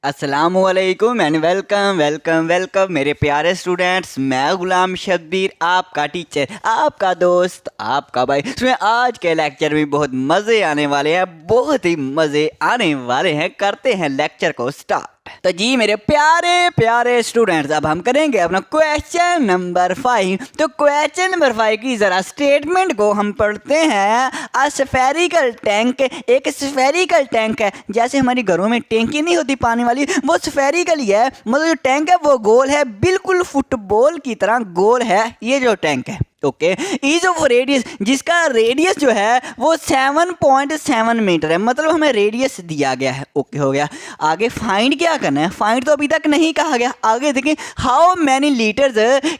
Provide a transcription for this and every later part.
अस्सलामुअलैकुम and welcome welcome welcome मेरे प्यारे स्टूडेंट्स। मैं गुलाम शब्बीर, आपका टीचर, आपका दोस्त, आपका भाई। इसमें आज के लेक्चर में बहुत मज़े आने वाले हैं, बहुत ही मज़े आने वाले हैं। करते हैं लेक्चर को स्टार्ट। तो जी मेरे प्यारे प्यारे स्टूडेंट्स, अब हम करेंगे अपना क्वेश्चन नंबर 5। तो क्वेश्चन नंबर 5 की ज़रा स्टेटमेंट को हम पढ़ते हैं। अ स्फेरिकल टैंक, एक स्फेरिकल टैंक है, जैसे हमारी घरों में टैंकी नहीं होती पानी वाली, वो स्फेरिकल ही है। मतलब जो टैंक है वो गोल है, बिल्कुल फुटबॉल की तरह गोल है ये जो टैंक है। ओके, ईज ऑफ रेडियस, जिसका रेडियस जो है वो 7.7 मीटर है। मतलब हमें रेडियस दिया गया है। ओके हो गया। आगे फाइंड क्या करना है? फाइंड तो अभी तक नहीं कहा गया। आगे देखिए, हाउ मैनी लीटर्स,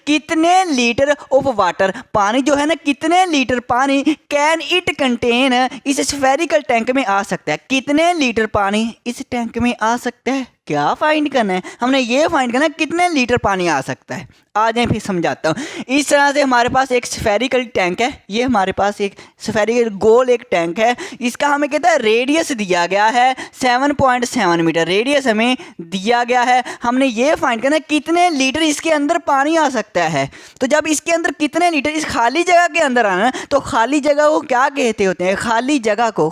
कितने लीटर ऑफ वाटर, पानी जो है ना, कितने लीटर पानी कैन इट कंटेन, इस स्फेरिकल टैंक में आ सकता है। कितने लीटर पानी इस टैंक में आ सकता है? क्या फाइंड करना है? हमने ये फाइंड करना है कितने लीटर पानी आ सकता है। आ जाए फिर समझाता हूँ। इस तरह से हमारे पास एक स्फेरिकल टैंक है। ये हमारे पास एक स्फेरिकल गोल एक टैंक है। इसका हमें कहता है रेडियस दिया गया है 7.7 मीटर। रेडियस हमें दिया गया है। हमने ये फाइंड करना है कितने लीटर इसके अंदर पानी आ सकता है। तो जब इसके अंदर कितने लीटर इस खाली जगह के अंदर आना, तो खाली जगह को क्या कहते होते हैं? खाली जगह को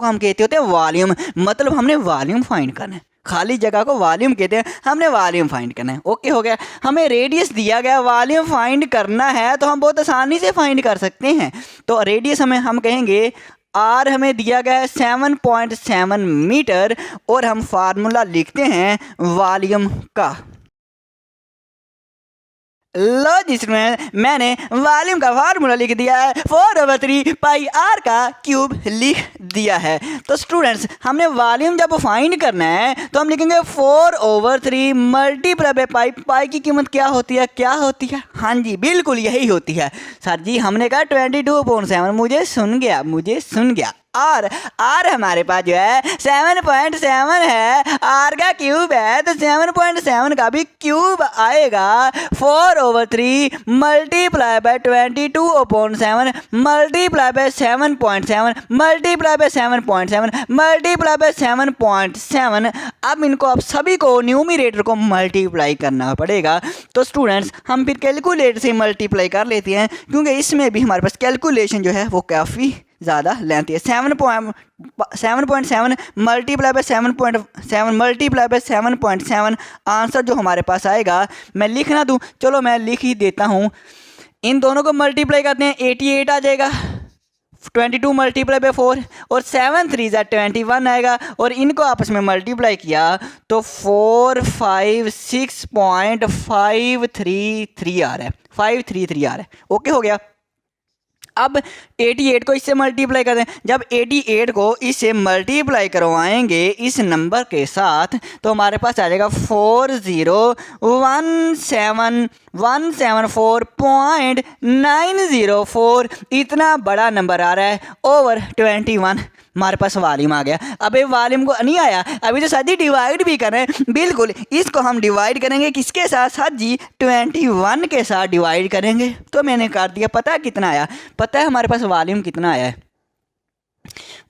हम कहते होते हैं वॉल्यूम। मतलब हमने वॉल्यूम फाइंड करना है। खाली जगह को वॉल्यूम कहते हैं, हमने वॉल्यूम फाइंड करना है। ओके हो गया। हमें रेडियस दिया गया, वॉल्यूम फाइंड करना है, तो हम बहुत आसानी से फाइंड कर सकते हैं। तो रेडियस हम कहेंगे आर, हमें दिया गया है 7.7 मीटर, और हम फार्मूला लिखते हैं वॉल्यूम का। लो जिसमें मैंने वॉल्यूम का फार्मूला लिख दिया है, 4/3 पाई आर का क्यूब लिख दिया है। तो स्टूडेंट्स, हमने वॉल्यूम जब फाइंड करना है तो हम लिखेंगे 4/3 मल्टीप्लाई बाय पाई। पाई की कीमत क्या होती है? क्या होती है? हाँ जी, बिल्कुल यही होती है। सर जी हमने कहा 22.7। मुझे सुन गया। आर हमारे पास जो है 7.7 है, आर का क्यूब है, तो 7.7 का भी क्यूब आएगा। 4/3 multiply by 22/7 multiply by 7.7 multiply by 7.7 multiply by 7.7। अब इनको आप सभी को न्यूमरेटर को मल्टीप्लाई करना पड़ेगा। तो स्टूडेंट्स, हम फिर कैलकुलेटर से मल्टीप्लाई कर लेते हैं, क्योंकि इसमें भी हमारे पास कैलकुलेशन जो है वो काफ़ी ज़्यादा लेंथी है। 7.7 multiply by 7.7 multiply by 7.7। Answer जो हमारे पास आएगा, मैं लिख ना दूँ, चलो मैं लिख ही देता हूँ। इन दोनों को मल्टीप्लाई करते हैं, 88 आ जाएगा। 22 मल्टीप्लाई बाय 4 और 7 3 21 आएगा, और इनको आपस में मल्टीप्लाई किया तो 456.533 आ रहा है। 533 आ रहा है। ओके हो गया। अब 88 को इससे मल्टीप्लाई कर दें। जब 88 को इससे मल्टीप्लाई करवाएंगे इस नंबर के साथ, तो हमारे पास आ जाएगा 40174.904। इतना बड़ा नंबर आ रहा है, ओवर 21 हमारे पास वॉल्यूम आ गया। अब ये वॉल्यूम को नहीं आया, अभी तो साथ ही डिवाइड भी करें। बिल्कुल, इसको हम डिवाइड करेंगे किसके साथ? साथ जी 21 के साथ डिवाइड करेंगे। तो मैंने कर दिया। पता है कितना आया? पता है हमारे पास वॉल्यूम कितना आया है?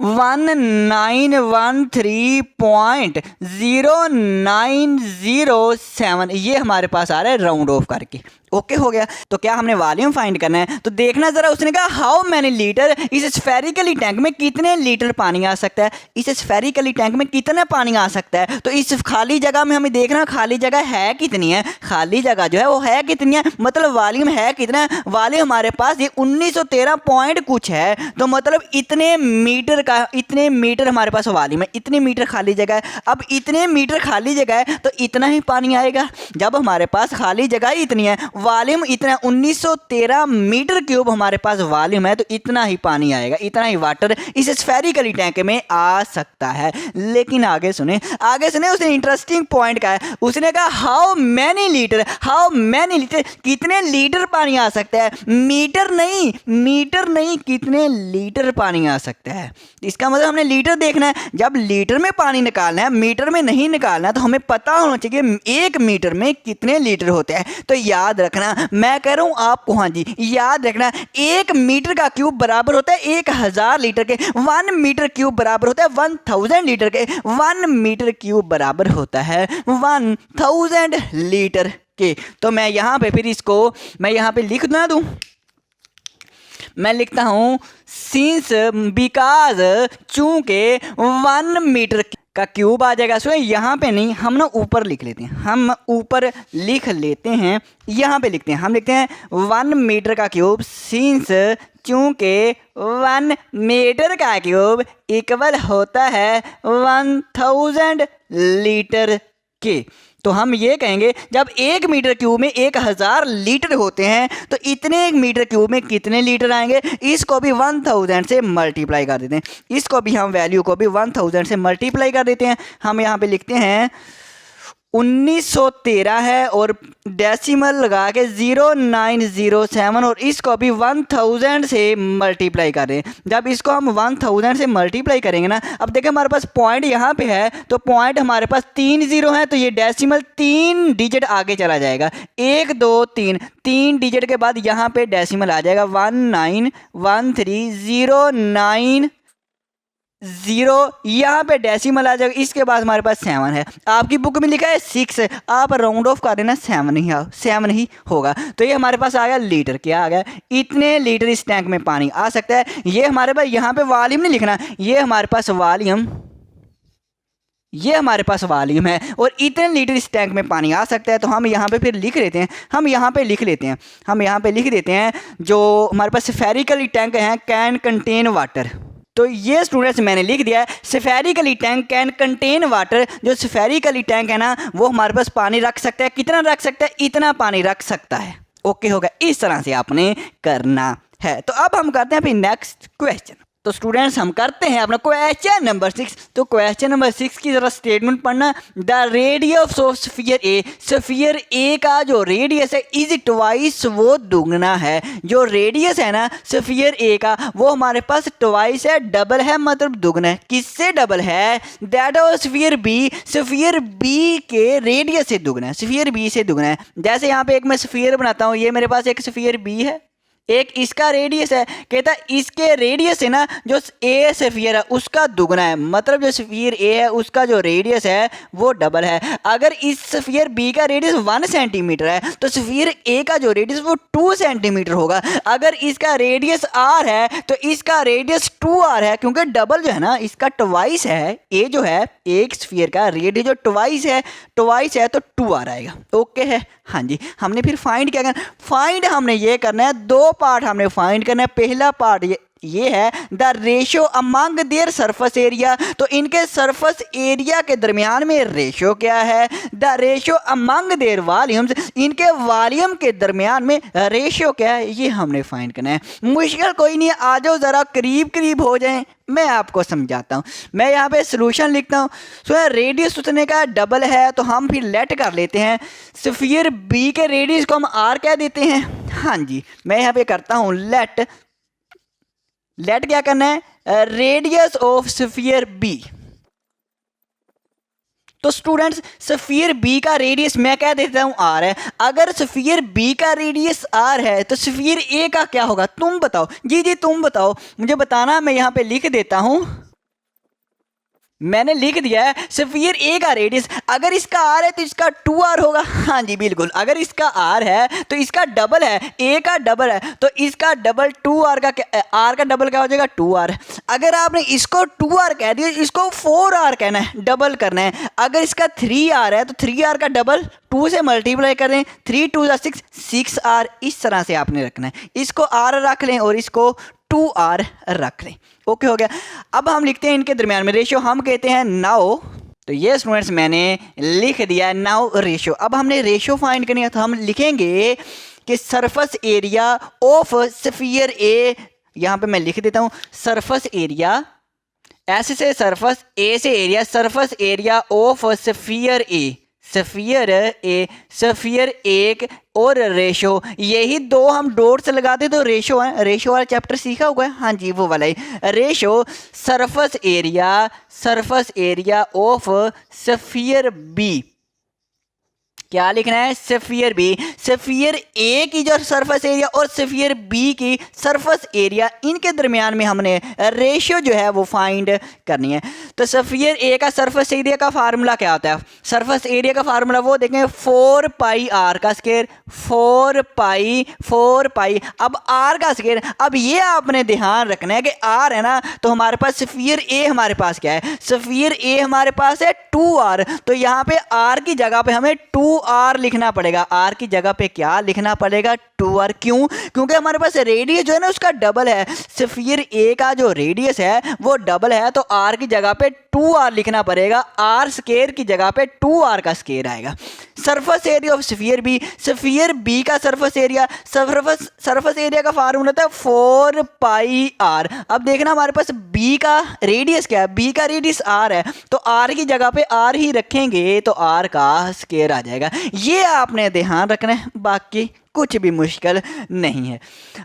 1913.0907। ये हमारे पास आ रहा है राउंड ऑफ करके। ओके हो गया। तो क्या हमने वॉल्यूम फाइंड करना है? तो देखना जरा, उसने कहा हाउ मैनी लीटर, इस स्फेरिकली टैंक में कितने लीटर पानी आ सकता है। इस स्फेरिकली टैंक में कितना पानी आ सकता है? तो इस खाली जगह में हमें देखना खाली जगह है कितनी है। खाली जगह जो है वो है कितनी है, मतलब वॉल्यूम है कितना है। वॉल्यूम हमारे पास ये 1913 पॉइंट कुछ है, तो मतलब इतने मीटर हमारे पास वॉल्यूम है। इतने मीटर खाली जगह है। अब इतने मीटर खाली जगह है तो इतना ही पानी आएगा। जब हमारे पास खाली जगह ही इतनी है, वॉल्यूम इतना 1913 मीटर क्यूब हमारे पास वॉल्यूम है, तो इतना ही पानी आएगा, इतना ही वाटर इस स्फेरिकली टैंक में आ सकता है। लेकिन आगे सुने उसने इंटरेस्टिंग पॉइंट कहा है। उसने कहा हाउ मैनी लीटर, कितने लीटर पानी आ सकता है। मीटर नहीं, कितने लीटर पानी आ सकता है। इसका मतलब हमने लीटर देखना है। जब लीटर में पानी निकालना है, मीटर में नहीं निकालना, तो हमें पता होना चाहिए 1 मीटर में कितने लीटर होते हैं। तो याद रखना, मैं कह रहा हूँ आपको, हाँ जी याद रखना, 1 मीटर का क्यूब बराबर होता है 1000 लीटर के, 1 मीटर क्यूब बराबर होता है 1000 लीटर के, 1 मीटर क्यूब बराबर होता है 1000 लीटर के। तो मैं यहाँ पे फिर इसको मैं यहाँ पे लिख ना दूँ, मैं लिखता हूँ सिंस बिकॉज, चूंकि 1 मीटर का क्यूब आ जाएगा। सो यहाँ पे नहीं, हम ना ऊपर लिख लेते हैं, हम ऊपर लिख लेते हैं, यहाँ पे लिखते हैं, हम लिखते हैं 1 मीटर का क्यूब सिंस, चूंकि 1 मीटर का क्यूब इक्वल होता है 1000 लीटर के। तो हम ये कहेंगे जब 1 मीटर क्यूब में 1000 लीटर होते हैं तो इतने 1 मीटर क्यूब में कितने लीटर आएंगे, इसको भी 1000 से मल्टीप्लाई कर देते हैं, इसको भी हम वैल्यू को भी 1000 से मल्टीप्लाई कर देते हैं। हम यहाँ पे लिखते हैं 1913 है और डेसिमल लगा के 0907 और इसको भी 1000 से मल्टीप्लाई कर रहे हैं। जब इसको हम 1000 से मल्टीप्लाई करेंगे ना, अब देखें हमारे पास पॉइंट यहाँ पे है, तो पॉइंट हमारे पास 3 0 है, तो ये डेसिमल 3 डिजिट आगे चला जाएगा, 1 2 3, 3 डिजिट के बाद यहाँ पे डेसिमल आ जाएगा 191309 0, यहाँ पे डेसिमल आ जाएगा, इसके बाद हमारे पास 7 है, आपकी बुक में लिखा है 6 है, आप राउंड ऑफ कर देना 7 ही होगा। तो ये हमारे पास आ गया लीटर, क्या आ गया, इतने लीटर इस टैंक में पानी आ सकता है। ये हमारे पास यहाँ पे वॉल्यूम नहीं लिखना, ये हमारे पास वॉल्यूम, ये हमारे पास वॉल्यूम है और इतने लीटर इस टैंक में पानी आ सकता है। तो हम यहाँ पे फिर लिख लेते हैं, हम यहाँ पे लिख लेते हैं जो हमारे पास स्फेरिकल टैंक है कैन कंटेन वाटर। तो ये स्टूडेंट्स मैंने लिख दिया है spherically tank can contain water. जो स्फेरिकली टैंक है ना वो हमारे पास पानी रख सकता है, कितना रख सकता है, इतना पानी रख सकता है। ओके हो गया, इस तरह से आपने करना है। तो अब हम करते हैं फिर नेक्स्ट क्वेश्चन। तो स्टूडेंट्स हम करते हैं अपना क्वेश्चन नंबर 6। तो क्वेश्चन नंबर 6 की जरा स्टेटमेंट पढ़ना। The radius of sphere A, sphere A का जो रेडियस है इज ट्वाइस, वो दुगना है। जो रेडियस है ना स्फीयर ए का वो हमारे पास ट्वाइस है, डबल है, मतलब दुगना है। किससे डबल है? That of sphere B, sphere B के रेडियस से दुगना है, स्फीयर बी से दुगना है। जैसे यहाँ पे एक मैं स्फीयर बनाता हूँ, ये मेरे पास एक स्फीयर बी है, एक इसका रेडियस है, कहता है इसके रेडियस है ना जो ए स्फीयर है उसका दुगना है, मतलब जो स्फीयर ए है उसका जो रेडियस है वो डबल है। अगर इस स्फीयर बी का रेडियस 1 सेंटीमीटर है तो स्फीयर ए का जो रेडियस वो 2 सेंटीमीटर होगा। अगर इसका रेडियस आर है तो इसका रेडियस 2r है, क्योंकि डबल जो है ना इसका ट्वाइस है, ए जो है एक स्फीयर का रेडियस जो ट्वाइस है तो 2r आएगा। ओके है, हाँ जी। हमने फिर फाइंड क्या करना, फाइंड हमने ये करना है, 2 पार्ट हमने फाइंड करना है। पहला पार्ट ये है the ratio among their surface area, तो इनके सरफेस एरिया के दरमियान में रेशियो क्या है। The ratio among their volumes, इनके वॉल्यूम के दरमियान में रेशियो क्या है, ये हमने फाइंड करना है। मुश्किल कोई नहीं है, आ जाओ ज़रा करीब हो जाएं, मैं आपको समझाता हूँ। मैं यहाँ पे सॉल्यूशन लिखता हूँ। सो रेडियस उतने का डबल है तो हम फिर लेट कर लेते हैं, स्फीयर बी के रेडियस को हम आर कह देते हैं। हाँ जी, मैं यहाँ पे करता हूँ लेट क्या करना है, रेडियस ऑफ स्फीयर बी। तो स्टूडेंट्स स्फीयर बी का रेडियस मैं कह देता हूं आर है। अगर स्फीयर बी का रेडियस आर है तो स्फीयर ए का क्या होगा, तुम बताओ। जी तुम बताओ, मुझे बताना, मैं यहां पे लिख देता हूं। मैंने लिख दिया है स्फीयर ए का रेडियस, अगर इसका आर है तो इसका 2r होगा। हाँ जी बिल्कुल, अगर इसका आर है तो इसका डबल है, ए का डबल है तो इसका डबल 2r का, आर का डबल क्या हो जाएगा 2r। अगर आपने इसको 2r कह दिया, इसको 4r कहना है, डबल करना है। अगर इसका 3r है तो 3r का डबल 2 से मल्टीप्लाई करें, 3 2 6, 6r, इस तरह से आपने रखना है। इसको r रख लें और इसको 2r रख लें। ओके हो गया। अब हम लिखते हैं इनके दरमियान में रेशियो, हम कहते हैं नाउ। तो ये स्टूडेंट्स मैंने लिख दिया नाउ रेशियो। अब हमने रेशियो फाइंड करनी है तो हम लिखेंगे कि सरफेस एरिया ऑफ स्फीयर ए, यहाँ पे मैं लिख देता हूँ सरफेस एरिया, ऐसे से सरफेस ए से area, surface area of sphere A, sphere एक और रेशो, यही दो हम डॉट से लगाते तो रेशो है। रेशो वाला चैप्टर सीखा हुआ है, हाँ जी वो वाला ही ratio. Surface area of sphere B, क्या लिखना है, स्फीयर बी, स्फीयर ए की जो सरफेस एरिया और स्फीयर बी की सरफेस एरिया, इनके दरमियान में हमने रेशियो जो है वो फाइंड करनी है। तो स्फीयर ए का सरफेस एरिया का फार्मूला क्या होता है, सरफेस एरिया का फार्मूला वो देखें 4 पाई आर का स्क्वायर, 4 पाई अब आर का स्क्वायर। अब ये आपने ध्यान रखना है कि आर है ना, तो हमारे पास स्फीयर ए हमारे पास क्या है, स्फीयर ए हमारे पास है 2r, तो यहाँ पे आर की जगह पे हमें 2r लिखना पड़ेगा। आर की जगह पे क्या लिखना पड़ेगा, 2r। क्यों, क्योंकि हमारे पास रेडियस जो है ना उसका डबल है, स्फीयर ए का जो रेडियस है वो डबल है, तो आर की जगह पे 2r लिखना पड़ेगा, आर स्क्वायर की जगह पे 2r का स्क्वायर आएगा। Surface area of sphere B, sphere B का सरफेस एरिया, सरफेस एरिया का फार्मूला था 4 पाई आर। अब देखना हमारे पास बी का रेडियस क्या है, बी का रेडियस आर है, तो आर की जगह पे आर ही रखेंगे तो आर का स्क्वायर आ जाएगा। ये आपने ध्यान रखना है, बाकी कुछ भी मुश्किल नहीं है।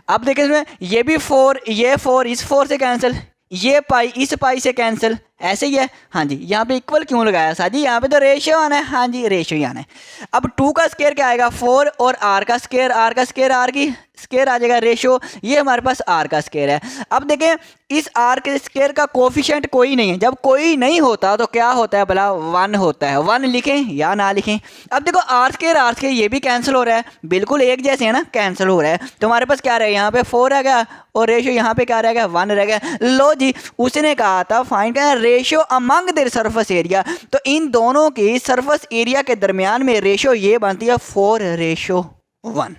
अब देखें इसमें ये भी 4, ये 4 इस 4 से कैंसिल, ये पाई इस पाई से कैंसिल, ऐसे ही है। हाँ जी, यहाँ पे इक्वल क्यों लगाया साजी, यहाँ पे तो रेशियो आना है। हाँ जी, रेशियो ही आना है। अब 2 का स्क्वायर क्या आएगा, 4 और आर का स्क्वायर, आर का स्क्वायर आर की स्क्वायर आ जाएगा, रेशियो ये हमारे पास आर का स्क्वायर है। अब देखें इस आर के स्क्वायर का कोफिशिएंट कोई नहीं है, जब कोई नहीं होता तो क्या होता है भला, 1 होता है। 1 लिखें या ना लिखें। अब देखो आर स्क्वायर ये भी कैंसिल हो रहा है, बिल्कुल एक जैसे है ना, कैंसिल हो रहा है। तो हमारे पास क्या रहेगा, यहाँ पे 4 रह गया और रेशियो यहाँ पे क्या रहेगा, 1 रह गया। लो जी, उसने कहा था फाइंड करना ratio among their surface area, तो इन दोनों की सरफेस एरिया के दरमियान में रेशियो ये बनती है 4:1।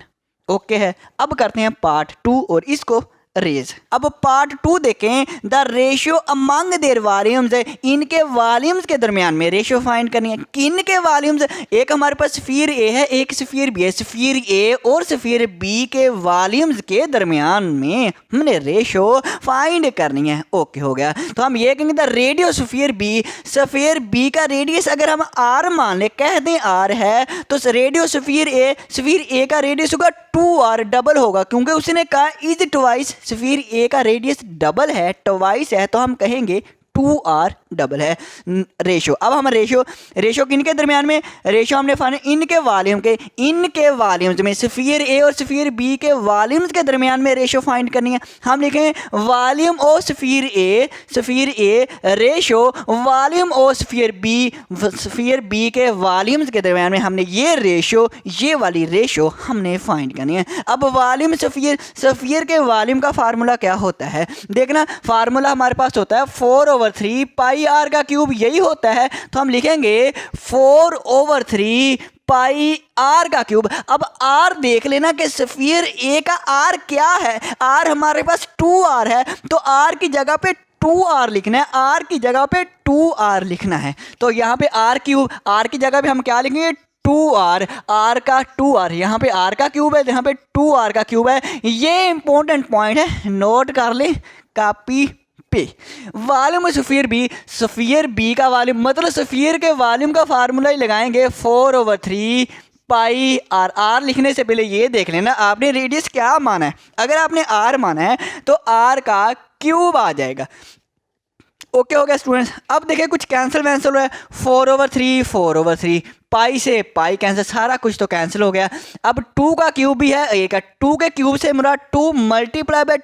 ओके है। अब करते हैं पार्ट 2 और इसको रेज। अब पार्ट 2 देखें, the ratio among their volumes, इनके वॉल्यूम्स के दरमियान में रेशियो फाइंड करनी है। किन के वॉल्यूम्स, एक हमारे पास स्फीयर ए है, एक स्फीयर बी है, स्फीयर ए और स्फीयर बी के वॉल्यूम्स के दरमियान में हमने रेशियो फाइंड करनी है। ओके हो गया। तो हम ये कहेंगे द रेडियस स्फीयर बी का रेडियस अगर हम आर मान ले, कह दें आर है, तो रेडियस स्फीयर ए का रेडियस होगा 2r, डबल होगा, क्योंकि उसने कहा इज ट्वाइस, स्फीयर ए का रेडियस डबल है, ट्वाइस है, तो हम कहेंगे 2r डबल है रेशियो। अब हम रेशियो किन के दरमियान में, रेशियो हमने फाइंड इनके वॉल्यूम्स में, स्फीयर ए और स्फीयर बी के वॉल्यूम्स के दरमियान में रेशियो फाइंड करनी है। हम लिखें volume of sphere A ratio volume of sphere B के वॉल्यूम्स के दरमियान में हमने ये वाली रेशियो हमने फाइंड करनी है। अब वॉल्यूम स्फीयर के वॉल्यूम का फार्मूला क्या होता है, देखना फार्मूला हमारे पास होता है 4/3 पाई आर का क्यूब, यही होता है। तो हम लिखेंगे 4/3 पाई आर का क्यूब। अब आर देख लेना कि स्फीयर ए का आर क्या है, आर हमारे पास 2r है, तो आर की जगह पे 2r लिखना है, आर की जगह पे 2r लिखना है। तो यहाँ पे आर क्यूब, आर की जगह पे हम क्या लिखेंगे 2r, आर का 2r, यहाँ पे आर का क्यूब है, यहाँ पे 2r का क्यूब है। ये इंपॉर्टेंट पॉइंट है, नोट कर ले कॉपी पे। वॉल्यूम स्फीयर बी का वॉल्यूम, मतलब स्फीयर के वॉल्यूम का फार्मूला ही लगाएंगे 4/3 पाई आर। आर लिखने से पहले ये देख लेना आपने रेडियस क्या माना है। अगर आपने आर माना है तो आर का क्यूब आ जाएगा। ओके हो गया स्टूडेंट्स। अब देखिए कुछ कैंसिल हो रहा है, 4/3 पाई से पाई कैंसिल, सारा कुछ तो कैंसिल हो गया। अब 2 का क्यूब भी है, एक 2 के क्यूब से मुराद 2 मल्टीप्लाई बाय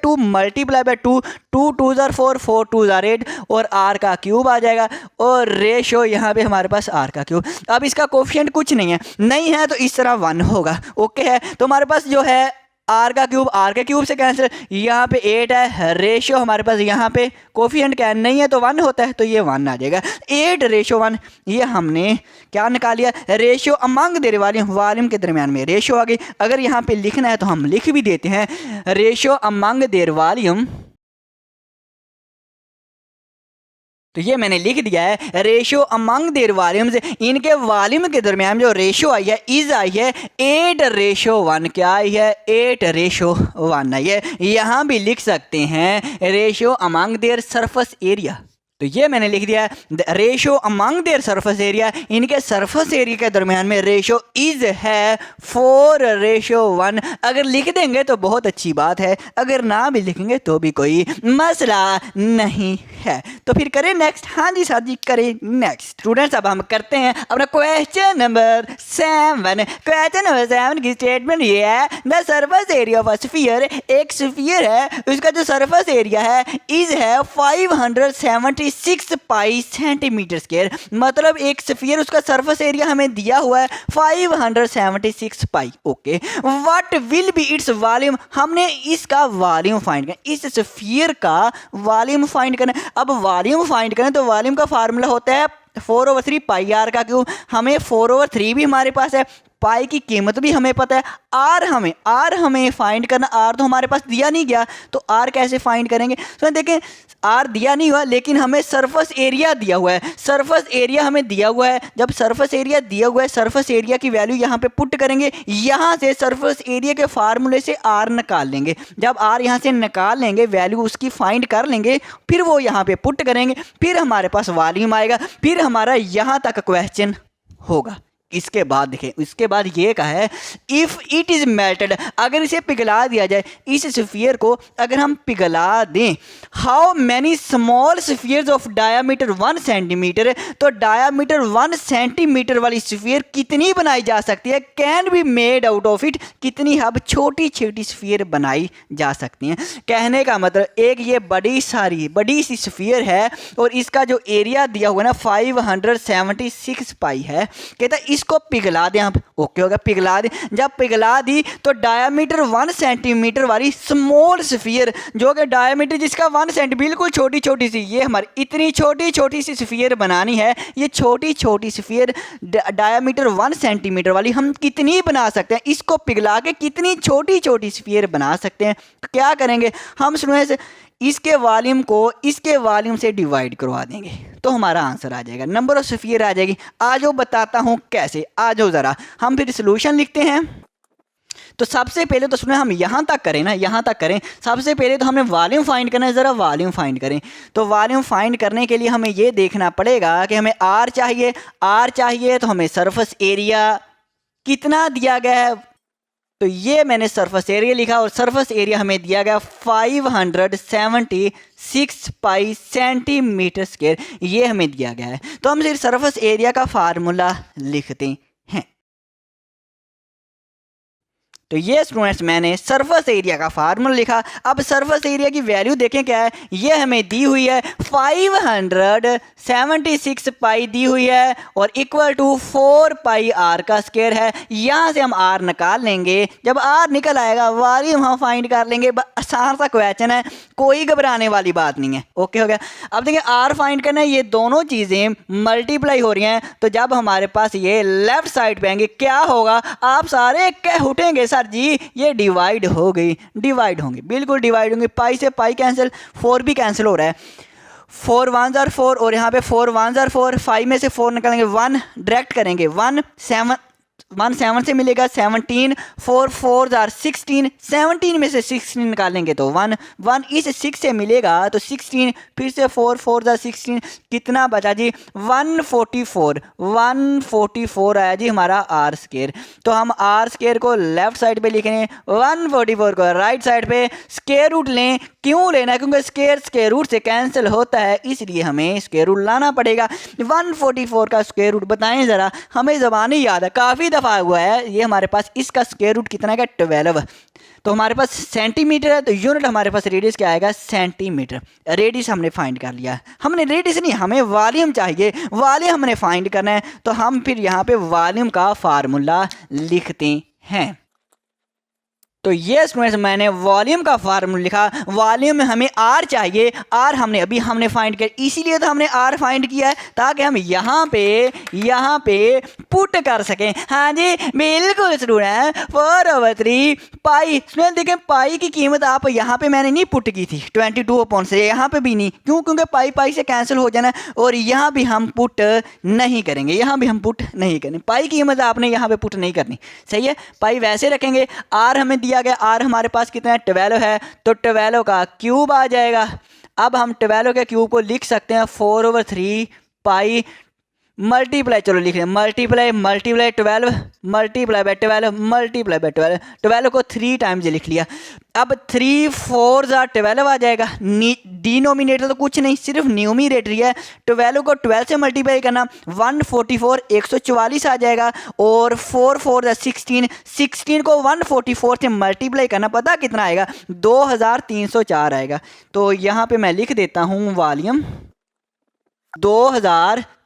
2 2 2 जार 4 4 2 जार 8 और आर का क्यूब आ जाएगा और रेशो यहाँ पे हमारे पास आर का क्यूब। अब इसका कोफिशिएंट कुछ नहीं है तो इस तरह 1 होगा। ओके है, तो हमारे पास जो है आर का क्यूब आर के क्यूब से कैंसिल, यहाँ पे 8 है, रेशियो हमारे पास यहाँ पे कोफिशिएंट क्या नहीं है तो 1 होता है, तो ये 1 आ जाएगा। 8:1, ये हमने क्या निकाल लिया, रेशियो अमंग देयर वॉल्यूम के दरमियान में रेशियो आ गई। अगर यहाँ पे लिखना है तो हम लिख भी देते हैं, रेशियो अमंग देयर वॉल्यूम, तो ये मैंने लिख दिया है रेशियो अमंग देयर वॉल्यूम्स, इनके वॉल्यूम के दरमियान जो रेशियो आई है इज आई है 8:1। क्या आई है, 8:1 आई है। यहाँ भी लिख सकते हैं ratio among their surface area, तो ये मैंने लिख दिया है ratio among their surface area, इनके सरफेस एरिया के दरमियान में रेशियो इज है 4:1। अगर लिख देंगे तो बहुत अच्छी बात है, अगर ना भी लिखेंगे तो भी कोई मसला नहीं है। तो फिर करें नेक्स्ट। हाँ जी साथ जी करें नेक्स्ट। स्टूडेंट्स अब हम करते हैं अपना क्वेश्चन नंबर 7। क्वेश्चन नंबर 7 की स्टेटमेंट ये है, the surface area of a sphere, एक स्फीयर है उसका जो सरफेस एरिया है इज है 576 पाई सेंटीमीटर स्क्वायर। मतलब एक स्फीयर उसका सरफेस एरिया हमें दिया हुआ है 576 pi. Okay, what will be its volume, हमने इसका वॉल्यूम फाइंड करना, इस स्फीयर का वॉल्यूम फाइंड करना। अब वॉल्यूम फाइंड करें तो वॉल्यूम का फार्मूला होता है 4/3 पाई आर का क्यूब। हमें 4/3 भी हमारे पास है, पाई की कीमत भी हमें पता है, आर हमें फाइंड करना। आर तो हमारे पास दिया नहीं गया तो आर कैसे फाइंड करेंगे। तो देखें आर दिया नहीं हुआ लेकिन हमें सरफेस एरिया दिया हुआ है, सरफेस एरिया हमें दिया हुआ है। जब सरफेस एरिया दिया हुआ है, सरफेस एरिया की वैल्यू यहाँ पे पुट करेंगे, यहाँ से सरफेस एरिया के फार्मूले से आर निकाल लेंगे। जब आर यहाँ से निकाल लेंगे, वैल्यू उसकी फाइंड कर लेंगे, फिर वो यहाँ पे पुट करेंगे, फिर हमारे पास वॉल्यूम आएगा, फिर हमारा यहाँ तक क्वेश्चन होगा। इसके बाद देखें, इसके बाद ये कहा है इफ़ इट इज़ मेल्टेड, अगर इसे पिघला दिया जाए, इस स्फीयर को अगर हम पिघला दें, how many small spheres of diameter 1 centimetre, तो डायामीटर 1 सेंटीमीटर वाली स्फीयर कितनी बनाई जा सकती है, can be made out of it, कितनी अब छोटी छोटी स्फीयर बनाई जा सकती हैं। कहने का मतलब एक ये बड़ी सी स्फीयर है और इसका जो एरिया दिया हुआ है ना 576 पाई है, कहता है इसको पिघला दें आप। ओके होगा, पिघला दें। जब पिघला दी तो डायामीटर 1 सेंटीमीटर वाली स्मॉल स्फीयर, जो कि डायामीटर जिसका 1 सेंटी, बिल्कुल छोटी छोटी सी, ये हमारी इतनी छोटी छोटी सी स्फीयर बनानी है। ये छोटी छोटी स्फीयर डायामीटर 1 सेंटीमीटर वाली हम कितनी बना सकते हैं, इसको पिघला के कितनी छोटी छोटी स्फीयर बना सकते हैं। तो क्या करेंगे हम, सुनो से इसके वॉल्यूम को इसके वॉल्यूम से डिवाइड करवा देंगे तो हमारा आंसर आ जाएगा, नंबर ऑफ स्फीयर आ जाएगी। आ जाओ बताता हूँ कैसे, आ जाओ ज़रा हम फिर सॉल्यूशन लिखते हैं। तो सबसे पहले तो सुने हम यहाँ तक करें ना, यहाँ तक करें। सबसे पहले तो हमने वॉल्यूम फाइंड करना है, ज़रा वॉल्यूम फाइंड करें। तो वॉल्यूम फाइंड करने के लिए हमें ये देखना पड़ेगा कि हमें आर चाहिए तो हमें सरफेस एरिया कितना दिया गया है। तो ये मैंने सरफेस एरिया लिखा और सरफेस एरिया हमें दिया गया 576 पाई सेंटीमीटर स्क्वायर, ये हमें दिया गया है। तो हम सिर्फ सरफेस एरिया का फार्मूला लिखते हैं। तो ये स्टूडेंट्स मैंने सरफेस एरिया का फार्मूला लिखा। अब सरफेस एरिया की वैल्यू देखें क्या है, ये हमें दी हुई है 576 पाई दी हुई है और इक्वल टू 4 पाई आर का स्क्वायर है। यहाँ से हम आर निकाल लेंगे, जब आर निकल आएगा वॉल्यूम हम फाइंड कर लेंगे। आसान सा क्वेश्चन है, कोई घबराने वाली बात नहीं है। ओके हो गया। अब देखिए आर फाइंड करना है, ये दोनों चीज़ें मल्टीप्लाई हो रही हैं, तो जब हमारे पास ये लेफ्ट साइड पे आएंगे क्या होगा, आप सारे कह उठेंगे सर जी ये डिवाइड हो गई, डिवाइड होंगे, बिल्कुल डिवाइड होंगे। पाई से पाई कैंसिल, 4 भी कैंसिल हो रहा है, 4 1 ज़ार 4 और यहाँ पे 4 1 ज़ार 4, 5 में से 4 निकालेंगे, 1 डायरेक्ट करेंगे, 1 7 से मिलेगा 17, 4 4 ज़ार 16, 17 में से 16 निकालेंगे तो 1 1 इस 6 से मिलेगा तो 16, फिर से 4 4 ज़ार 16, कितना बचा जी 144 आया जी हमारा आर स्क्वायर। तो हम आर स्क्वायर को लेफ्ट साइड पे लिखेंगे, 144 को राइट साइड पे स्क्वायर रूट लें। क्यों लेना है, क्योंकि स्क्वायर रूट से कैंसिल होता है, इसलिए हमें स्क्वायर रूट लाना पड़ेगा। 144 का स्क्वायर रूट बताएं ज़रा, हमें ज़बान ही याद है, काफ़ी दफ़ा हुआ है ये हमारे पास। इसका स्क्वायर रूट कितना है, 12। तो हमारे पास सेंटीमीटर है तो यूनिट हमारे पास रेडियस क्या आएगा, सेंटीमीटर। रेडियस हमने फाइंड कर लिया। हमने रेडियस नहीं, हमें वॉल्यूम चाहिए, वॉल्यूम हमने फाइंड करना है। तो हम फिर यहाँ पे वॉल्यूम का फार्मूला लिखते हैं। तो ये स्टूडेंट्स मैंने वॉल्यूम का फार्मूला लिखा। वॉल्यूम में हमें आर चाहिए, आर हमने फाइंड किया, इसीलिए तो हमने आर फाइंड किया है ताकि हम यहाँ पे पुट कर सकें। हाँ जी बिल्कुल स्टूडेंट, 4/3 पाई। स्टूडेंट देखें पाई की कीमत आप यहाँ पे मैंने नहीं पुट की थी 22 से, यहाँ पे भी नहीं। क्यों, क्योंकि पाई पाई से कैंसिल हो जाना और यहाँ भी हम पुट नहीं करेंगे, यहाँ भी हम पुट नहीं करेंगे। पाई की कीमत आपने यहाँ पे पुट नहीं करनी, सही है। पाई वैसे रखेंगे। आर हमें दिया गया, आर हमारे पास कितना है 12 है, तो 12 का क्यूब आ जाएगा। अब हम 12 के क्यूब को लिख सकते हैं 4/3 पाई मल्टीप्लाई, चलो लिख लें multiply 12 multiply by 12 multiply by 12 को 3 टाइम्स लिख लिया। अब 3 4 12 आ जाएगा। डिनोमिनेटर तो कुछ नहीं, सिर्फ न्यूमरेटर है। 12 को 12 से मल्टीप्लाई करना 144 144 आ जाएगा। और 4 4 16 16 को 144 से मल्टीप्लाई करना पता कितना आएगा, 2304 आएगा। तो यहाँ पे मैं लिख देता हूँ वॉल्यूम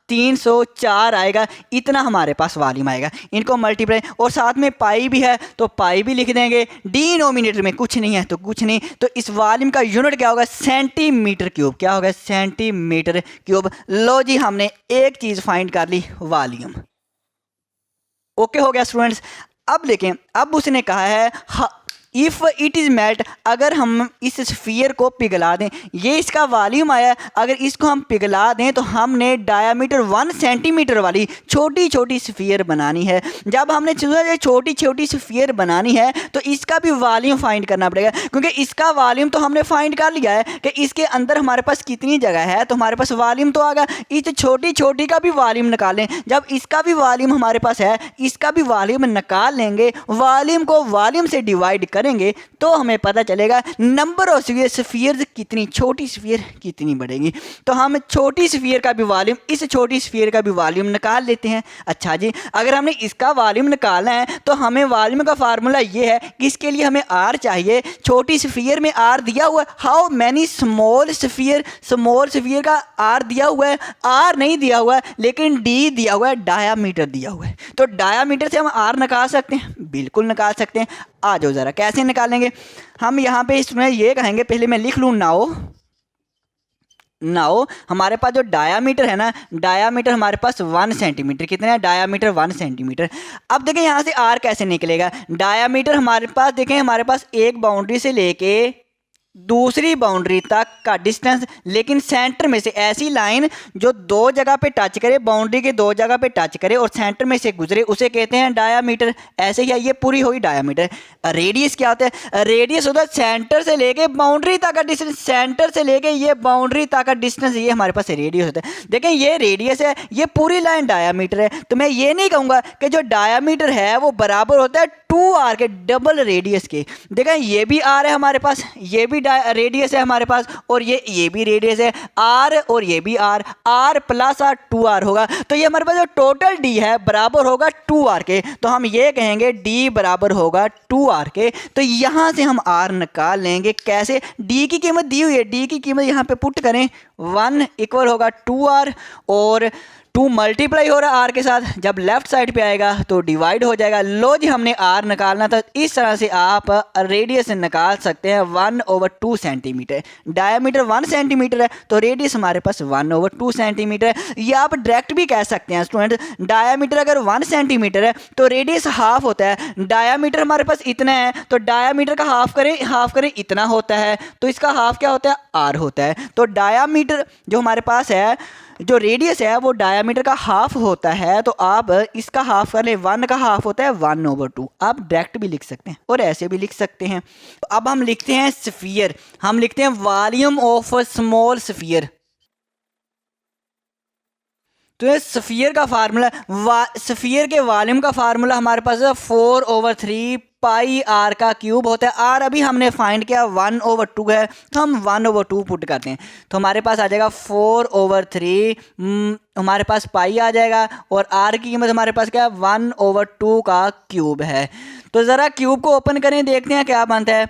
2304 आएगा। इतना हमारे पास वॉल्यूम आएगा। इनको मल्टीप्लाई, और साथ में पाई भी है तो पाई भी लिख देंगे। डिनोमिनेटर में कुछ नहीं है तो कुछ नहीं। तो इस वॉल्यूम का यूनिट क्या होगा, सेंटीमीटर क्यूब। क्या होगा, सेंटीमीटर क्यूब। लो जी, हमने एक चीज़ फाइंड कर ली, वॉल्यूम। ओके हो गया स्टूडेंट्स। अब देखें, अब उसने कहा है इफ़ इट इज़ मेल्ट, अगर हम इस स्फीयर को पिघला दें, ये इसका वॉल्यूम आया, अगर इसको हम पिघला दें तो हमने डायामीटर 1 सेंटीमीटर वाली छोटी छोटी स्फीयर बनानी है। जब हमने छोटी छोटी स्फीयर बनानी है तो इसका भी वॉल्यूम फाइंड करना पड़ेगा, क्योंकि इसका वॉल्यूम तो हमने फाइंड कर लिया है कि इसके अंदर हमारे पास कितनी जगह है, तो हमारे पास वॉल्यूम तो आ गया। इस छोटी छोटी का भी वॉल्यूम निकालें। जब इसका भी वॉल्यूम हमारे पास है, इसका भी वॉल्यूम निकाल लेंगे। वॉल्यूम को वॉल्यूम से डिवाइड करेंगे तो हमें पता चलेगा नंबर ऑफ स्फीयर्स कितनी, छोटी स्फीयर कितनी बढ़ेगी। तो हम छोटी स्फीयर का भी वॉल्यूम, इस छोटी स्फीयर का भी वॉल्यूम निकाल लेते हैं। अच्छा जी, अगर हमने इसका वॉल्यूम निकालना है तो हमें वॉल्यूम का फार्मूला ये है कि इसके लिए हमें आर चाहिए। छोटी स्फीयर में आर दिया हुआ है, how many small sphere, small sphere का आर दिया हुआ है, आर नहीं दिया हुआ है, लेकिन डी दिया हुआ है, डायामीटर दिया हुआ है। तो डायामीटर से हम आर निकाल सकते हैं, बिल्कुल निकाल सकते हैं। आ जाओ ज़रा, कैसे निकालेंगे हम। यहाँ पे इसमें ये कहेंगे, पहले मैं लिख लूँ नाउ हमारे पास जो डायामीटर है ना, डायामीटर हमारे पास 1 सेंटीमीटर। कितना है डायामीटर, 1 सेंटीमीटर। अब देखें यहाँ से आर कैसे निकलेगा। डायामीटर हमारे पास, देखें हमारे पास एक बाउंड्री से लेके दूसरी बाउंड्री तक का डिस्टेंस, लेकिन सेंटर में से ऐसी लाइन जो दो जगह पे टच करे, बाउंड्री के दो जगह पे टच करे और सेंटर में से गुजरे, उसे कहते हैं डायामीटर। ऐसे ही ये पूरी हुई डायामीटर। रेडियस क्या होता है, रेडियस होता है सेंटर से लेके बाउंड्री तक का डिस्टेंस, सेंटर से लेके ये बाउंड्री तक का डिस्टेंस, ये हमारे पास रेडियस होता है। देखें ये रेडियस है, ये पूरी लाइन डायामीटर है। तो मैं ये नहीं कहूँगा कि जो डायामीटर है वो बराबर होता है 2r के, डबल रेडियस के। देखें ये भी r है हमारे पास, ये भी रेडियस है हमारे पास, और ये भी रेडियस है r, और ये भी r प्लस r 2r होगा। तो ये हमारे पास जो टोटल d है बराबर होगा 2r के। तो हम ये कहेंगे d बराबर होगा 2r के। तो यहाँ से हम r निकाल लेंगे। कैसे, d की कीमत दी हुई है, d की कीमत यहाँ पे पुट करें, 1 इक्वल होगा 2r, और 2 मल्टीप्लाई हो रहा है r के साथ, जब लेफ्ट साइड पे आएगा तो डिवाइड हो जाएगा। लो जी, हमने r निकालना था। इस तरह से आप रेडियस निकाल सकते हैं 1/2 सेंटीमीटर। डायामीटर 1 सेंटीमीटर है तो रेडियस हमारे पास 1/2 सेंटीमीटर है। या आप डायरेक्ट भी कह सकते हैं स्टूडेंट, डायामीटर अगर 1 सेंटीमीटर है तो रेडियस हाफ होता है। डायामीटर हमारे पास इतना है तो डायामीटर का हाफ करें इतना होता है, तो इसका हाफ क्या होता है, r होता है। तो डायामीटर जो हमारे पास है, जो रेडियस है वो डायामीटर का हाफ होता है। तो आप इसका हाफ कर ले, 1 का हाफ होता है 1/2। आप डायरेक्ट भी लिख सकते हैं और ऐसे भी लिख सकते हैं। तो अब हम लिखते हैं स्फीयर, हम लिखते हैं वॉल्यूम ऑफ स्मॉल स्फीयर। तो ये स्फीयर का फार्मूला, स्फीयर के वॉल्यूम का फार्मूला हमारे पास 4/3 पाई r का क्यूब होता है। r अभी हमने फाइंड किया 1/2 है, तो हम 1/2 पुट करते हैं तो हमारे पास आ जाएगा 4/3, हमारे पास पाई आ जाएगा, और r की कीमत हमारे पास क्या है, 1/2 का क्यूब है। तो ज़रा क्यूब को ओपन करें, देखते हैं क्या बनता है।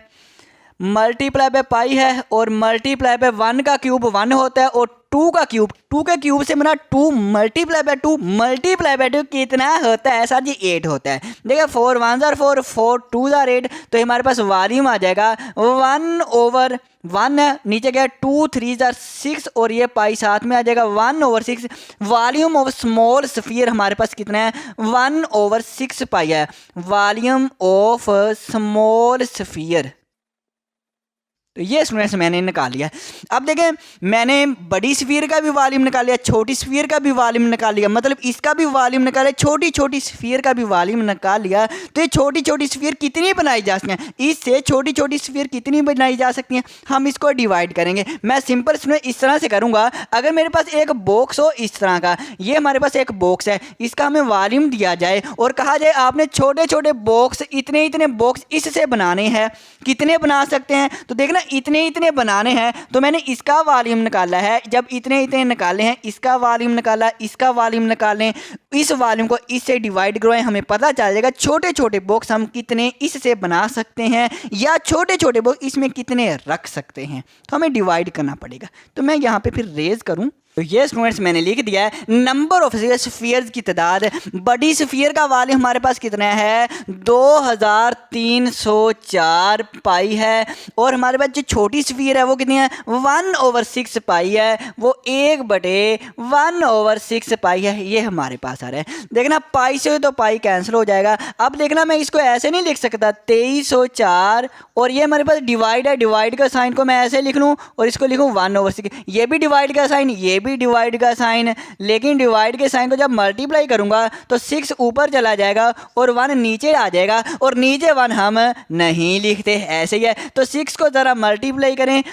मल्टीप्लाई बाय पाई है और मल्टीप्लाई बाय 1 का क्यूब 1 होता है, और 2 का क्यूब, 2 के क्यूब से बना 2 मल्टीप्लाई बाय 2 मल्टीप्लाई बाय 2 कितना होता है सर जी, 8 होता है। देखिए 4 1 4 4 2 8, तो हमारे पास वॉल्यूम आ जाएगा 1/1 है, नीचे गया 2 3 6, और ये पाई साथ में आ जाएगा 1/6। वॉल्यूम ऑफ स्मॉल स्फीयर हमारे पास कितना है, 1/6 पाई है। वॉल्यूम ऑफ स्मॉल स्फीयर तो ये स्टूडेंट्स मैंने निकाल लिया। अब देखें मैंने बड़ी स्फीयर का भी वॉल्यूम निकाल लिया, छोटी स्फीयर का भी वॉल्यूम निकाल लिया, मतलब इसका भी वॉल्यूम निकाला, छोटी छोटी स्फीयर का भी वॉल्यूम निकाल लिया। तो ये छोटी छोटी स्फीयर कितनी बनाई जा सकती हैं, इससे छोटी छोटी स्फीयर कितनी बनाई जा सकती हैं, हम इसको डिवाइड करेंगे। मैं सिंपल स्टूडेंट इस तरह से करूँगा, अगर मेरे पास एक बॉक्स हो इस तरह का, ये हमारे पास एक बॉक्स है, इसका हमें वॉल्यूम दिया जाए और कहा जाए आपने छोटे छोटे बॉक्स इतने इतने बॉक्स इससे बनाने हैं, कितने बना सकते हैं। तो देखना इतने इतने बनाने हैं, तो मैंने इसका वॉल्यूम निकाला है। जब इतने इतने निकाले हैं, इसका वॉल्यूम निकाला, इसका वॉल्यूम निकालें, इस वॉल्यूम को इससे डिवाइड करवाएं, हमें पता चल जाएगा छोटे छोटे बॉक्स हम कितने इससे बना सकते हैं या छोटे छोटे बॉक्स इसमें कितने रख सकते हैं। तो हमें डिवाइड करना पड़ेगा। तो मैं यहाँ पे फिर रेज करूँ, तो ये स्टूडेंट्स मैंने लिख दिया है नंबर ऑफ स्फीयर्स की तादाद। बड़ी स्फीयर का वॉल्यूम हमारे पास कितना है, 2304 पाई है, और हमारे पास जो छोटी स्फीयर है वो कितनी है, 1/6 पाई है, वो 1/1/6 पाई है। ये हमारे पास आ रहा है। देखना पाई से तो पाई कैंसिल हो जाएगा। अब देखना मैं इसको ऐसे नहीं लिख सकता 2304, और ये हमारे पास डिवाइड है, डिवाइड का साइन को मैं ऐसे लिख लूँ और इसको लिखूँ 1/6। ये भी डिवाइड का साइन, ये भी डिवाइड का साइन, लेकिन डिवाइड के साइन को जब मल्टीप्लाई करूंगा तो 6 ऊपर चला जाएगा और 1 नीचे आ जाएगा, और नीचे 1 हम नहीं लिखते, ऐसे ही है। तो 6 को ज़रा मल्टीप्लाई करें,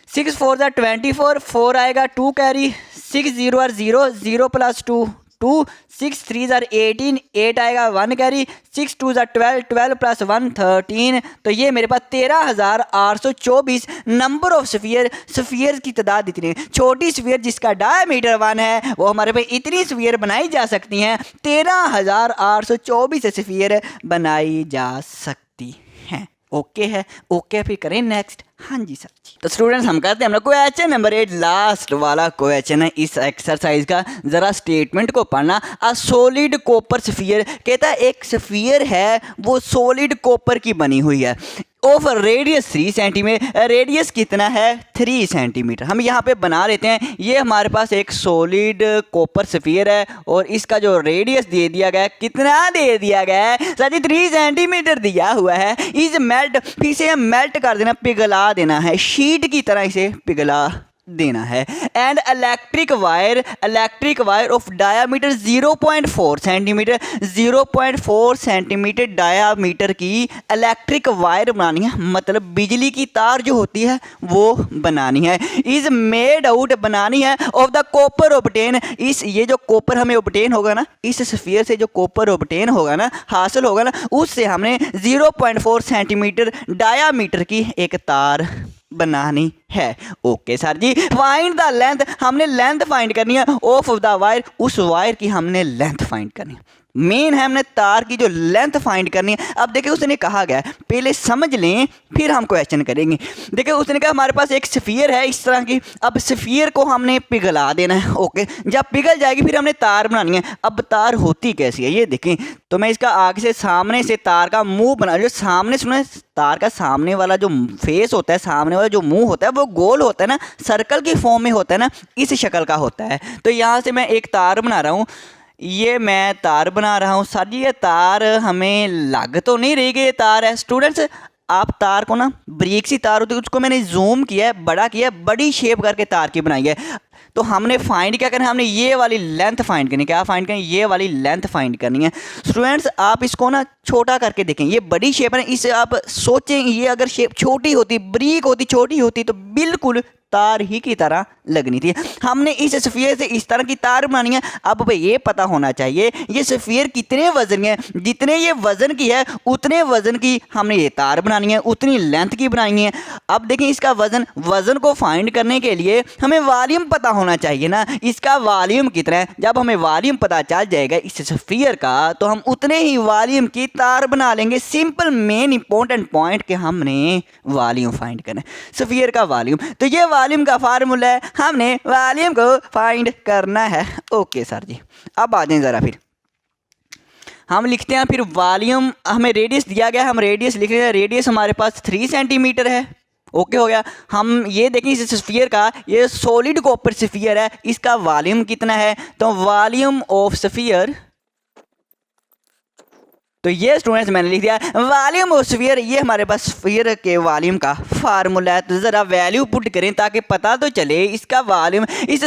6 4 ज़ा 24, 4 आएगा 2 कैरी, 6 0 और 0, 0 + 2 2, 6 3 ज़ा 18, 8 आएगा 1 कैरी, 6 2 ज़ा 12, 12 + 1 13। तो ये मेरे पास 13,824 नंबर ऑफ स्फीयर की तादाद इतनी है। छोटी स्फीयर जिसका डायमीटर 1 है वो हमारे पे इतनी स्फीयर बनाई जा सकती हैं, 13,824 स्फीयर बनाई जा सकती हैं। ओके है, ओके फिर करें नेक्स्ट। हाँ जी सर जी। तो स्टूडेंट्स हम करते हैं, हम लोग क्वेश्चन नंबर 8 लास्ट वाला क्वेश्चन है इस एक्सरसाइज का। जरा स्टेटमेंट को पढ़ना। अ सॉलिड कॉपर स्फीयर, कहता है एक स्फीयर है वो सॉलिड कॉपर की बनी हुई है, ऑफ रेडियस 3 सेंटीमीटर, रेडियस कितना है 3 सेंटीमीटर। हम यहाँ पे बना लेते हैं, ये हमारे पास एक सॉलिड कॉपर स्फीयर है और इसका जो रेडियस दे दिया गया है, कितना दे दिया गया है सर, 3 सेंटीमीटर दिया हुआ है। इस मेल्ट, फिर से मेल्ट कर देना, पिघला देना है, शीट की तरह इसे पिघला देना है। And electric wire of diameter 0.4 centimetre, 0.4 centimetre diameter की इलेक्ट्रिक वायर बनानी है, मतलब बिजली की तार जो होती है वो बनानी है। इज मेड आउट, बनानी है, ऑफ द कॉपर ऑब्टेन, इस ये जो कॉपर हमें ऑब्टेन होगा ना, इस स्फीयर से जो कॉपर ऑब्टेन होगा ना, हासिल होगा ना, उससे हमने 0.4 सेंटीमीटर डायामीटर की एक तार बनानी है। Okay sir ji. Find the length, हमने लेंथ फाइंड करनी है ऑफ द वायर, उस वायर की हमने लेंथ फाइंड करनी है। मेन है हमने तार की जो लेंथ फाइंड करनी है। अब देखिए उसने कहा गया, पहले समझ लें फिर हम क्वेश्चन करेंगे। देखिए उसने कहा हमारे पास एक स्फीयर है इस तरह की, अब स्फीयर को हमने पिघला देना है। ओके, जब पिघल जाएगी फिर हमने तार बनानी है। अब तार होती कैसी है ये देखें, तो मैं इसका आगे से सामने से तार का मुंह बना, जो सामने सुने तार का सामने वाला जो फेस होता है, सामने वाला जो मुंह होता है वो गोल होता है ना, सर्कल की फॉर्म में होता है ना, इस शक्ल का होता है। तो यहाँ से मैं एक तार बना रहा हूँ, ये मैं तार बना रहा हूँ सर जी। ये तार हमें लग तो नहीं रही कि ये तार है। स्टूडेंट्स आप तार को ना, बारीक सी तार होती है उसको मैंने जूम किया है, बड़ा किया है, बड़ी शेप करके तार की बनाई है। तो हमने फाइंड क्या करना है, हमने ये वाली लेंथ फाइंड करनी है। क्या फाइंड करनी है, ये वाली लेंथ फाइंड करनी है। स्टूडेंट्स आप इसको ना छोटा करके देखें, ये बड़ी शेप है, इसे आप सोचें ये अगर शेप छोटी होती, बारीक होती, छोटी होती तो बिल्कुल तार ही की तरह लगनी थी। हमने इस स्फीयर से इस तरह की तार बनानी है। अब भाई ये पता होना चाहिए ये स्फीयर कितने वजन है, जितने ये वजन की है उतने वजन की हमने ये तार बनानी है, उतनी लेंथ की बनानी है। अब देखें इसका वजन को फाइंड करने के लिए हमें वॉल्यूम पता होना चाहिए ना, इसका वॉल्यूम कितना है। जब हमें वॉल्यूम पता चल जाएगा इस स्फीयर का तो हम उतने ही वॉल्यूम की तार बना लेंगे। सिंपल मेन इंपॉर्टेंट पॉइंट कि हमने वॉल्यूम फाइंड करना है, स्फीयर का वॉल्यूम। तो ये वॉल्यूम का फार्मूला है, हमने वॉल्यूम को फाइंड करना है। ओके सर जी, अब आ जाएं ज़रा फिर हम लिखते हैं। फिर वॉल्यूम, हमें रेडियस दिया गया, हम रेडियस लिख रहे हैं। रेडियस हमारे पास 3 सेंटीमीटर है। ओके हो गया। हम ये देखें इस स्फीयर का, ये सॉलिड कॉपर स्फीयर है, इसका वॉल्यूम कितना है। तो वॉल्यूम ऑफ स्फीयर तो ये स्टूडेंट्स मैंने लिख दिया वॉल्यूम ऑफ स्फीयर, ये हमारे पास स्फीयर के वॉल्यूम का फार्मूला है। तो ज़रा वैल्यू पुट करें ताकि पता तो चले इसका वॉल्यूम, इस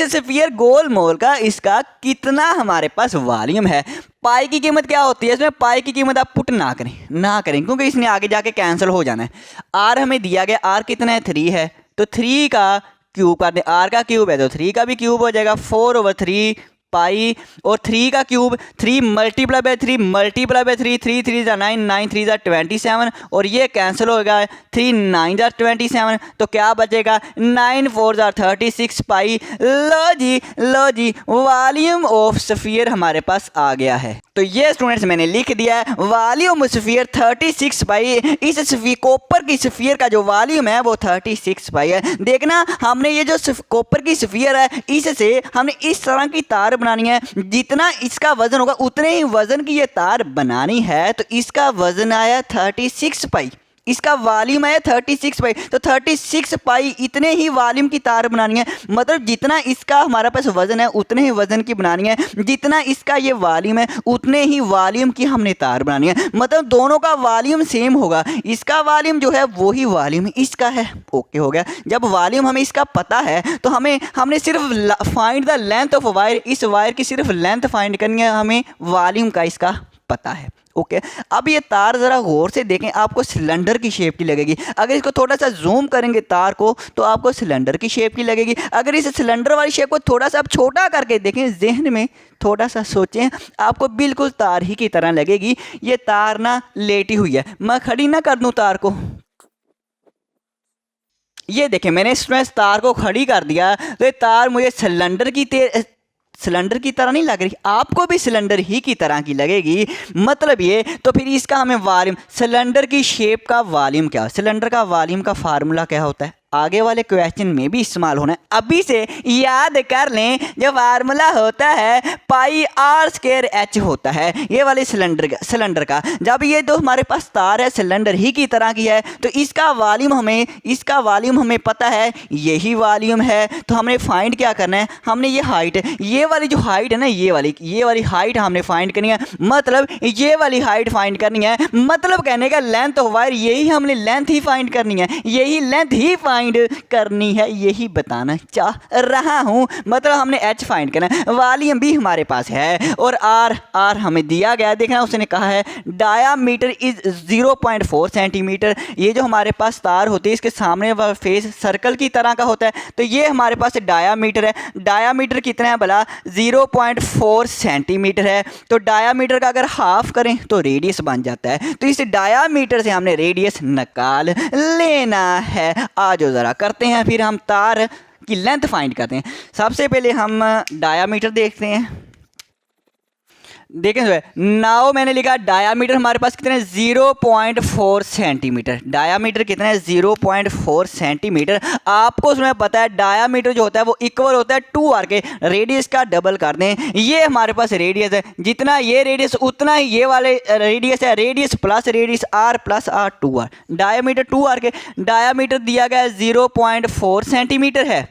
स्फीयर गोल मोल का इसका कितना हमारे पास वॉल्यूम है। पाई की कीमत क्या होती है, इसमें पाई की कीमत आप पुट ना करें क्योंकि इसने आगे जाके कैंसिल हो जाना है। आर हमें दिया गया, आर कितना है 3 है, तो 3 का क्यूब कर दें, आर का क्यूब है तो 3 का भी क्यूब हो जाएगा 4/3 पाई, और 3 का cube 3 multiply by 3 multiply by 3, 3 3 ज़ा 9, 9 3 ज़ा 27, और ये कैंसिल होगा 3 9 ज़ा 27, तो क्या बचेगा 9 4 ज़ा 36 पाई। लो जी वॉल्यूम ऑफ स्फीयर हमारे पास आ गया है। तो ये स्टूडेंट्स मैंने लिख दिया है वॉल्यूम ऑफ स्फीयर 36 पाई। इस कॉपर की स्फीयर का जो वॉल्यूम है वो 36 पाई है। देखना हमने ये जो कॉपर की स्फीयर है इससे हमने इस तरह की तार बनानी है, जितना इसका वजन होगा उतने ही वजन की ये तार बनानी है। तो इसका वजन आया 36 पाई, इसका वॉल्यूम है 36 पाई, तो 36 पाई इतने ही वॉल्यूम की तार बनानी है। मतलब जितना इसका हमारे पास वजन है उतने ही वजन की बनानी है, जितना इसका ये वॉल्यूम है उतने ही वॉल्यूम की हमने तार बनानी है। मतलब दोनों का वॉल्यूम सेम होगा, इसका वॉल्यूम जो है वही वॉल्यूम इसका है। ओके हो गया। जब वॉल्यूम हमें इसका पता है तो हमने सिर्फ find the length of wire, इस वायर की सिर्फ लेंथ फाइंड करनी है, हमें वॉल्यूम का इसका पता है। ओके अब ये तार ज़रा गौर से देखें, आपको सिलेंडर की शेप की लगेगी। अगर इसको थोड़ा सा जूम करेंगे तार को तो आपको सिलेंडर की शेप की लगेगी। अगर इस सिलेंडर वाली शेप को थोड़ा सा आप छोटा करके देखें, जहन में थोड़ा सा सोचें, आपको बिल्कुल तार ही की तरह लगेगी। ये तार ना लेटी हुई है, मैं खड़ी ना कर दूं तार को, ये देखें मैंने इसमें तार को खड़ी कर दिया तो ये तार मुझे सिलेंडर की तरह नहीं लग रही, आपको भी सिलेंडर ही की तरह की लगेगी। मतलब ये तो फिर इसका हमें वॉल्यूम, सिलेंडर की शेप का वॉल्यूम क्या, सिलेंडर का वॉल्यूम का फार्मूला क्या होता है, आगे वाले क्वेश्चन में भी इस्तेमाल होना है। अभी से याद कर लें, जो फार्मूला होता है पाई आर स्क्वायर एच होता है ये वाले सिलेंडर का। जब ये तो हमारे पास तार है सिलेंडर ही की तरह की है तो इसका वॉल्यूम हमें पता है, यही वॉल्यूम है। तो हमने फाइंड क्या करना है, हमने ये हाइट, ये वाली जो हाइट है ना, ये वाली हाइट हमने फाइंड करनी है। मतलब ये वाली हाइट फाइंड करनी है, मतलब कहने का लेंथ ऑफ वायर, यही हमने लेंथ ही फाइंड करनी है, यही लेंथ ही फाइंड करनी है, यही बताना चाह रहा हूं। मतलब हमने एच फाइंड करना है, वॉल्यूम भी हमारे पास है, और आर हमें दिया गया। देखना उसने कहा है डायामीटर इज 0.4 सेंटीमीटर। ये जो हमारे पास तार होती है इसके सामने वाला फेस सर्कल की तरह का होता है, तो ये हमारे पास डायामीटर है। डायामीटर कितना है भला, 0.4 सेंटीमीटर है। तो डायामीटर का अगर हाफ करें तो रेडियस बन जाता है, तो इस डायामीटर से हमने रेडियस निकाल लेना है। आज ज़रा करते हैं, फिर हम तार की लेंथ फाइंड करते हैं। सबसे पहले हम डायामीटर देखते हैं। देखें नाउ मैंने लिखा डायामीटर हमारे पास कितना है 0.4 सेंटीमीटर। डायामीटर कितना है 0.4 सेंटीमीटर। आपको उसमें पता है डायामीटर जो होता है वो इक्वल होता है 2r के, रेडियस का डबल कर दें। ये हमारे पास रेडियस है, जितना ये रेडियस उतना ही ये वाले रेडियस है, radius plus radius r plus r 2r। Diameter 2r के, डायामीटर दिया गया 0.4 सेंटीमीटर है,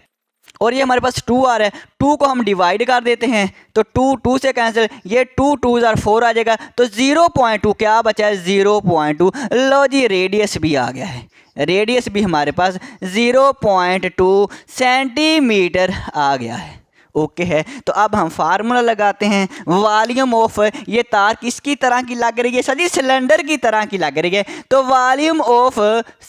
और ये हमारे पास 2r है। 2 को हम डिवाइड कर देते हैं तो 2 से कैंसिल, ये 2 2 4 आ जाएगा, तो 0.2 क्या बचा है 0.2। लो जी रेडियस भी आ गया है, रेडियस भी हमारे पास 0.2 सेंटीमीटर आ गया है। ओके है। तो अब हम फार्मूला लगाते हैं। वॉल्यूम ऑफ, ये तार किसकी तरह की लग रही है सर जी, सिलेंडर की तरह की लग रही है, तो वॉल्यूम ऑफ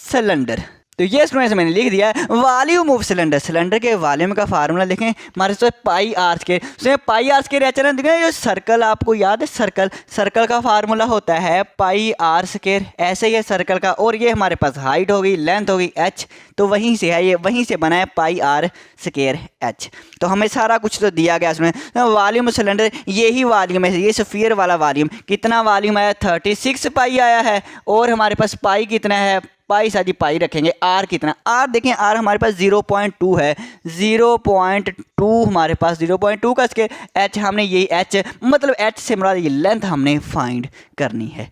सिलेंडर। तो ये स्टूडेंट्स मैंने लिख दिया वॉल्यूम ऑफ सिलेंडर। सिलेंडर के वॉल्यूम का फार्मूला लिखें हमारे साथ पाई आर स्क्वायर। उसमें पाई आर स्क्वायर एच ना, जो सर्कल आपको याद है, सर्कल का फार्मूला होता है पाई आर स्क्वायर। ऐसे ही है सर्कल का, और ये हमारे पास हाइट हो गई, लेंथ हो गई एच, तो वहीं से है, ये वहीं से बना है पाई आर स्क्वायर एच। तो हमें सारा कुछ तो दिया गया इसमें। वॉल्यूम सिलेंडर यही वॉल्यूम है, ये स्फीयर वाला वॉल्यूम। कितना वॉल्यूम आया 36 पाई आया है, और हमारे पास पाई कितना है, पाई साजी पाई रखेंगे। आर कितना, आर देखें आर हमारे पास 0.2 है, 0.2 हमारे पास 0.2 का स्केल। एच हमने यही एच, मतलब एच से मुराद ये लेंथ हमने फाइंड करनी है।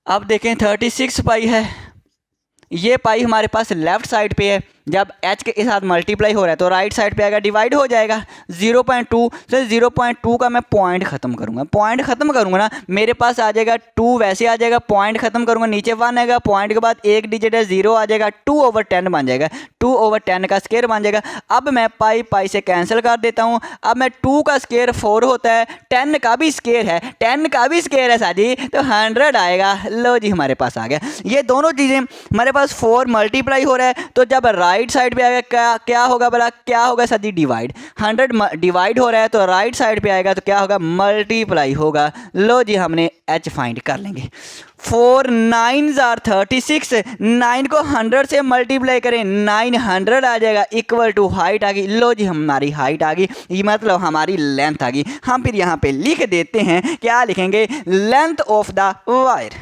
अब देखें 36 पाई है, ये पाई हमारे पास लेफ्ट साइड पे है, जब h के साथ मल्टीप्लाई हो रहा है तो राइट साइड पे आएगा डिवाइड हो जाएगा 0.2 से 0.2 का मैं पॉइंट खत्म करूंगा ना, मेरे पास आ जाएगा 2, वैसे आ जाएगा, पॉइंट खत्म करूंगा नीचे 1 आएगा, पॉइंट के बाद एक डिजिट है 0 आ जाएगा, 2/10 बन जाएगा, 2/10 का स्क्वायर बन जाएगा। अब मैं पाई से कैंसिल कर देता हूं। अब मैं 2 का स्क्वायर 4 होता है, 10 का भी स्क्वायर है साजी, तो 100 आएगा। लो जी हमारे पास आ गया। ये दोनों चीज़ें हमारे पास 4 मल्टीप्लाई हो रहा है, तो जब राइट साइड पे आएगा क्या होगा भला, क्या होगा साजी, डिवाइड। 100 डिवाइड हो रहा है तो राइट साइड पे आएगा तो क्या होगा, मल्टीप्लाई होगा। लो जी हमने h फाइंड कर लेंगे। 4 9s are 36, 9 को 100 से मल्टीप्लाई करें 900 आ जाएगा, इक्वल टू हाइट आ गई। लो जी हमारी हाइट आ गई, ये मतलब हमारी लेंथ आ गई। हम फिर यहाँ पे लिख देते हैं, क्या लिखेंगे, लेंथ ऑफ द वायर।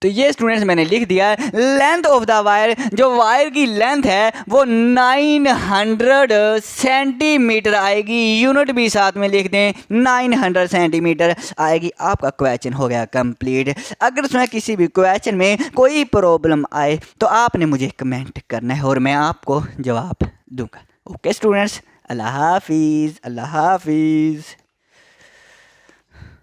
तो ये स्टूडेंट्स मैंने लिख दिया है लेंथ ऑफ द वायर। जो वायर की लेंथ है वो 900 सेंटीमीटर आएगी, यूनिट भी साथ में लिख दें, 900 सेंटीमीटर आएगी। आपका क्वेश्चन हो गया कंप्लीट। अगर उसमें किसी भी क्वेश्चन में कोई प्रॉब्लम आए तो आपने मुझे कमेंट करना है और मैं आपको जवाब दूंगा। ओके स्टूडेंट्स, अल्लाह हाफिज़।